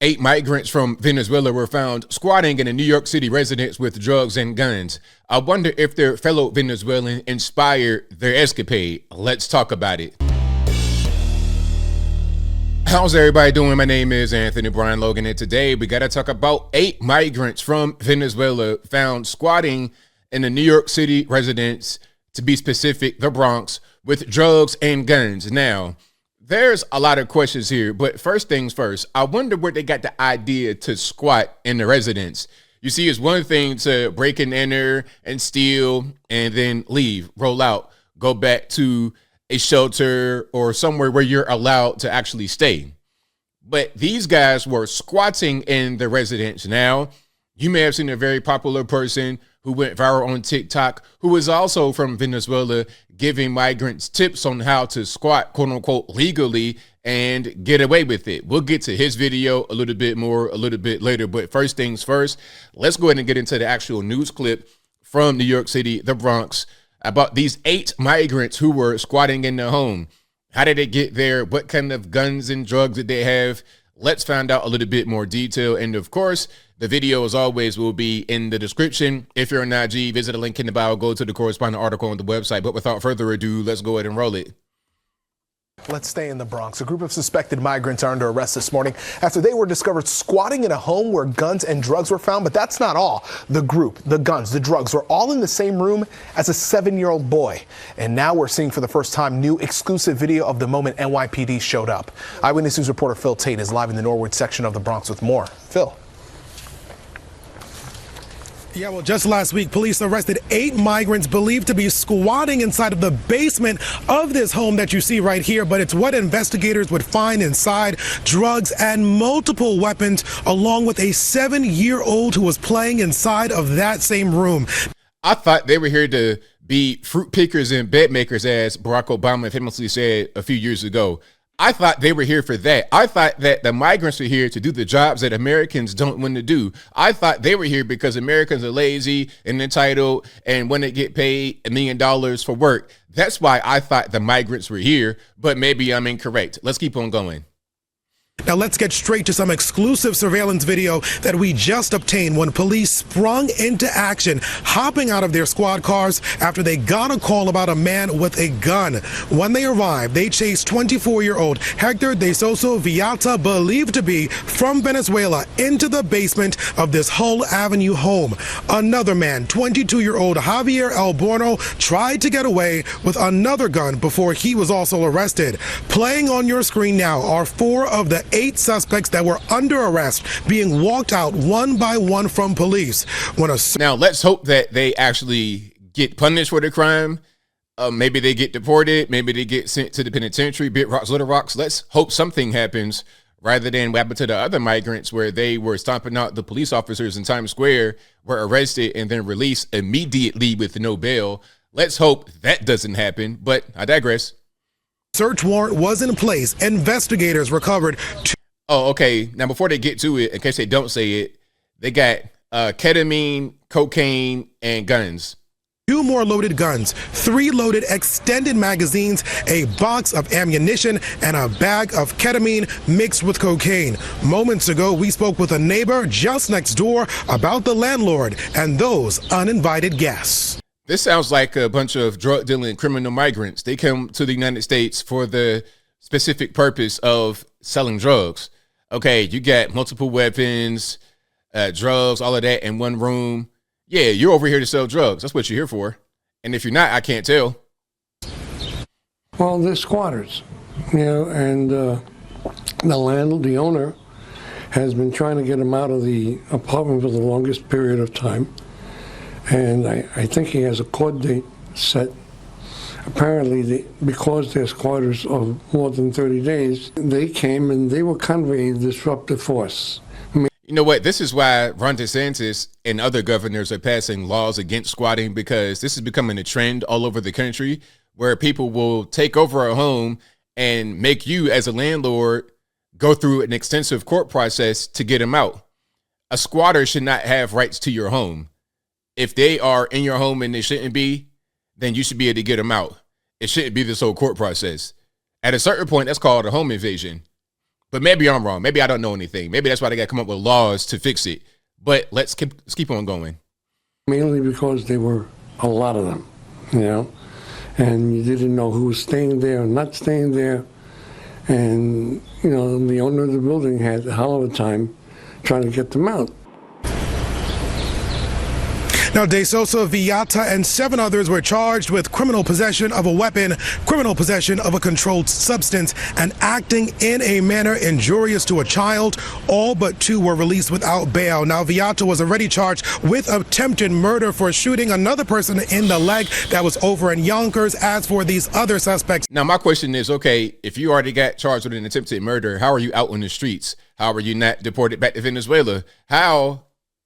8 migrants from Venezuela were found squatting in a New York City residence with drugs and guns. I wonder if their fellow Venezuelan inspired their escapade. Let's talk about it. How's everybody doing? My name is Anthony Brian Logan, and today we got to talk about 8 migrants from Venezuela found squatting in a New York City residence, to be specific, the Bronx, with drugs and guns. Now, there's a lot of questions here, but first things first, I wonder where they got the idea to squat in the residence. You see, it's one thing to break and enter and steal and then leave, roll out, go back to a shelter or somewhere where you're allowed to actually stay. But these guys were squatting in the residence. Now, you may have seen a very popular person who went viral on TikTok, who is also from Venezuela, giving migrants tips on how to squat, quote unquote, legally and get away with it. We'll get to his video a little bit later. But first things first, let's go ahead and get into the actual news clip from New York City, the Bronx, about these 8 migrants who were squatting in their home. How did they get there? What kind of guns and drugs did they have? Let's find out a little bit more detail. And of course, the video, as always, will be in the description. If you're on IG, visit the link in the bio, go to the corresponding article on the website. But without further ado, let's go ahead and roll it. Let's stay in the Bronx. A group of suspected migrants are under arrest this morning after they were discovered squatting in a home where guns and drugs were found. But that's not all. The group, the guns, the drugs were all in the same room as a 7-year-old boy. And now we're seeing for the first time new exclusive video of the moment NYPD showed up. Eyewitness News reporter Phil Tate is live in the Norwood section of the Bronx with more. Phil. Yeah, well, just last week, police arrested 8 migrants believed to be squatting inside of the basement of this home that you see right here. But it's what investigators would find inside: drugs and multiple weapons, along with a 7-year-old who was playing inside of that same room. I thought they were here to be fruit pickers and bed makers, as Barack Obama famously said a few years ago. I thought they were here for that. I thought that the migrants were here to do the jobs that Americans don't want to do. I thought they were here because Americans are lazy and entitled and want to get paid $1 million for work. That's why I thought the migrants were here, but maybe I'm incorrect. Let's keep on going. Now let's get straight to some exclusive surveillance video that we just obtained when police sprung into action, hopping out of their squad cars after they got a call about a man with a gun. When they arrived, they chased 24-year-old Hector de Soso Villata, believed to be from Venezuela, into the basement of this Hull Avenue home. Another man, 22-year-old Javier Alborno, tried to get away with another gun before he was also arrested. Playing on your screen now are 4 of the 8 suspects that were under arrest being walked out one by one from police. Now, let's hope that they actually get punished for the crime. Maybe they get deported. Maybe they get sent to the penitentiary, Big Rocks, Little Rocks. Let's hope something happens rather than what happened to the other migrants where they were stomping out the police officers in Times Square, were arrested and then released immediately with no bail. Let's hope that doesn't happen, but I digress. Search warrant was in place. Investigators recovered. Oh, okay. Now, before they get to it, in case they don't say it, they got ketamine, cocaine, and guns. 2 more loaded guns, 3 loaded extended magazines, a box of ammunition, and a bag of ketamine mixed with cocaine. Moments ago, we spoke with a neighbor just next door about the landlord and those uninvited guests. This sounds like a bunch of drug dealing criminal migrants. They come to the United States for the specific purpose of selling drugs. Okay, you got multiple weapons, drugs, all of that in one room. Yeah, you're over here to sell drugs. That's what you're here for. And if you're not, I can't tell. Well, they're squatters, and the landlord, the owner, has been trying to get them out of the apartment for the longest period of time. And I think he has a court date set. Apparently, because they're squatters of more than 30 days, they came and they were kind of a disruptive force. You know what? This is why Ron DeSantis and other governors are passing laws against squatting, because this is becoming a trend all over the country where people will take over a home and make you as a landlord go through an extensive court process to get them out. A squatter should not have rights to your home. If they are in your home and they shouldn't be, then you should be able to get them out. It shouldn't be this whole court process. At a certain point, that's called a home invasion. But maybe I'm wrong. Maybe I don't know anything. Maybe that's why they got to come up with laws to fix it. But let's keep on going. Mainly because there were a lot of them, you know, and you didn't know who was staying there or not staying there. And, you know, the owner of the building had a hell of a time trying to get them out. Now, De Sosa, Villata, and 7 others were charged with criminal possession of a weapon, criminal possession of a controlled substance, and acting in a manner injurious to a child. All but 2 were released without bail. Now, Villata was already charged with attempted murder for shooting another person in the leg. That was over in Yonkers. As for these other suspects. Now, my question is, okay, if you already got charged with an attempted murder, how are you out on the streets? How are you not deported back to Venezuela? How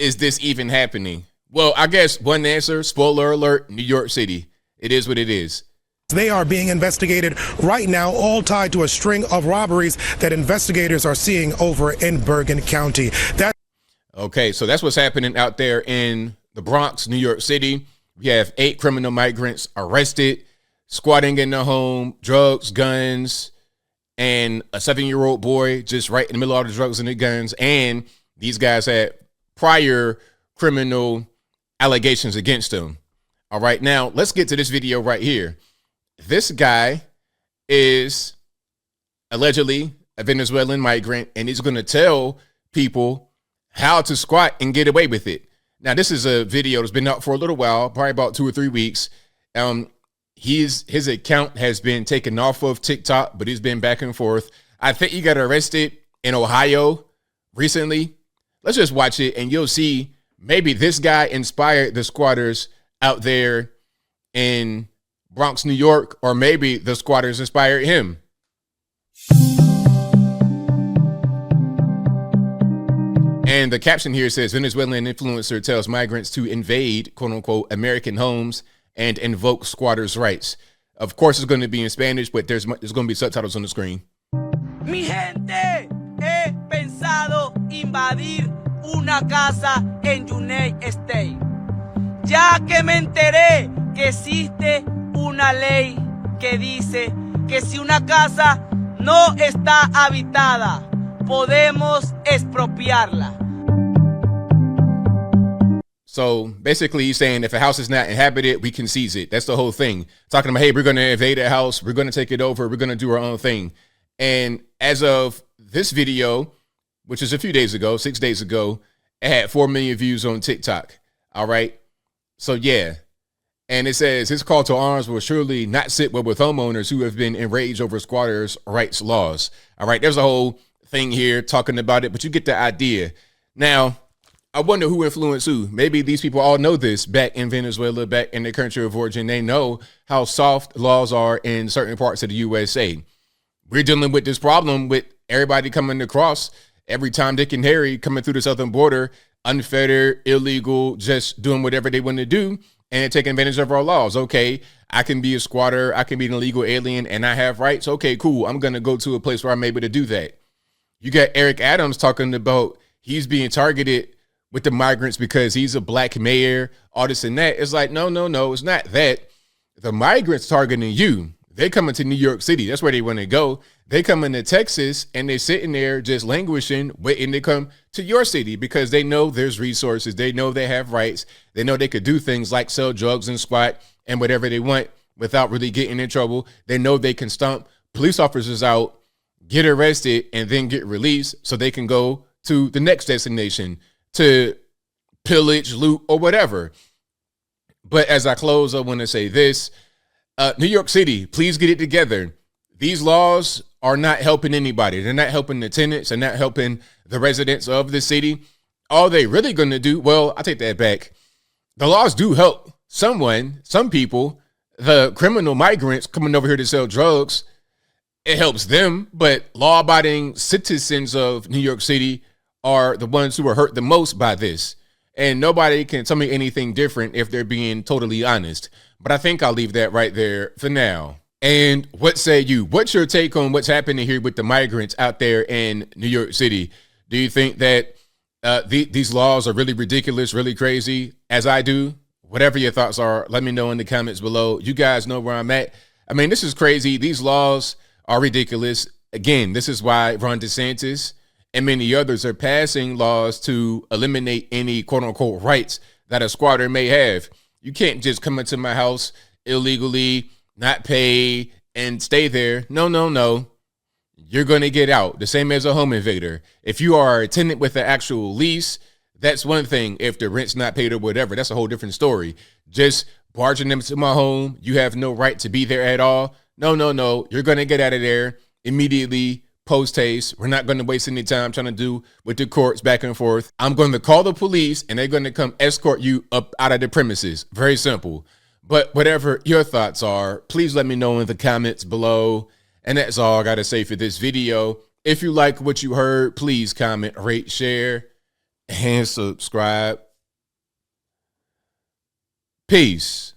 is this even happening? Well, I guess one answer, spoiler alert, New York City. It is what it is. They are being investigated right now, all tied to a string of robberies that investigators are seeing over in Bergen County. Okay, so that's what's happening out there in the Bronx, New York City. We have 8 criminal migrants arrested, squatting in the home, drugs, guns, and a 7-year-old boy just right in the middle of the drugs and the guns. And these guys had prior criminal allegations against them. All right, now let's get to this video right here. This guy is allegedly a Venezuelan migrant, and he's going to tell people how to squat and get away with it. Now, this is a video that's been out for a little while, probably about 2 or 3 weeks. His account has been taken off of TikTok, but he's been back and forth. I think he got arrested in Ohio recently. Let's just watch it, and you'll see maybe this guy inspired the squatters out there in Bronx, New York, or maybe the squatters inspired him. And the caption here says, Venezuelan influencer tells migrants to invade, quote unquote, American homes and invoke squatters' rights. Of course, it's going to be in Spanish, but there's going to be subtitles on the screen. Mi gente, he pensado invadir una casa en United States, ya que me enteré que existe una ley que dice que si una casa no está habitada, podemos expropiarla. So basically he's saying if a house is not inhabited, we can seize it. That's the whole thing. Talking about, hey, we're going to invade a house. We're going to take it over. We're going to do our own thing. And as of this video, which is a few days ago, 6 days ago, it had 4 million views on TikTok. All right. So, yeah. And it says his call to arms will surely not sit well with homeowners who have been enraged over squatters' rights laws. All right. There's a whole thing here talking about it, but you get the idea. Now, I wonder who influenced who. Maybe these people all know this back in Venezuela, back in the country of origin. They know how soft laws are in certain parts of the USA. We're dealing with this problem with everybody coming across every time Dick and Harry coming through the southern border, unfettered, illegal, just doing whatever they want to do and taking advantage of our laws. Okay, I can be a squatter, I can be an illegal alien, and I have rights. Okay, cool. I'm going to go to a place where I'm able to do that. You got Eric Adams talking about he's being targeted with the migrants because he's a black mayor, all this and that. It's like, no, it's not that. The migrants targeting you. They coming to New York City. That's where they want to go. They coming to Texas and they're sitting there just languishing, waiting to come to your city because they know there's resources. They know they have rights. They know they could do things like sell drugs and squat and whatever they want without really getting in trouble. They know they can stomp police officers out, get arrested, and then get released so they can go to the next destination to pillage, loot, or whatever. But as I close, I want to say this. New York City, please get it together. These laws are not helping anybody. They're not helping the tenants. They're not helping the residents of the city. All they really going to do, well, I take that back. The laws do help someone, some people, the criminal migrants coming over here to sell drugs. It helps them, but law-abiding citizens of New York City are the ones who are hurt the most by this. And nobody can tell me anything different if they're being totally honest. But I think I'll leave that right there for now. And what say you? What's your take on what's happening here with the migrants out there in New York City? Do you think that these laws are really ridiculous, really crazy, as I do? Whatever your thoughts are, let me know in the comments below. You guys know where I'm at. I mean, this is crazy. These laws are ridiculous. Again, this is why Ron DeSantis and many others are passing laws to eliminate any quote unquote rights that a squatter may have. You can't just come into my house illegally, not pay, and stay there. No, no, no. You're going to get out. The same as a home invader. If you are a tenant with an actual lease, that's one thing. If the rent's not paid or whatever, that's a whole different story. Just barging them to my home, you have no right to be there at all. No, no, no. You're going to get out of there immediately, post haste. We're not going to waste any time trying to do with the courts back and forth. I'm going to call the police and they're going to come escort you up out of the premises. Very simple. But whatever your thoughts are, please let me know in the comments below. And that's all I got to say for this video. If you like what you heard, please comment, rate, share, and subscribe. Peace.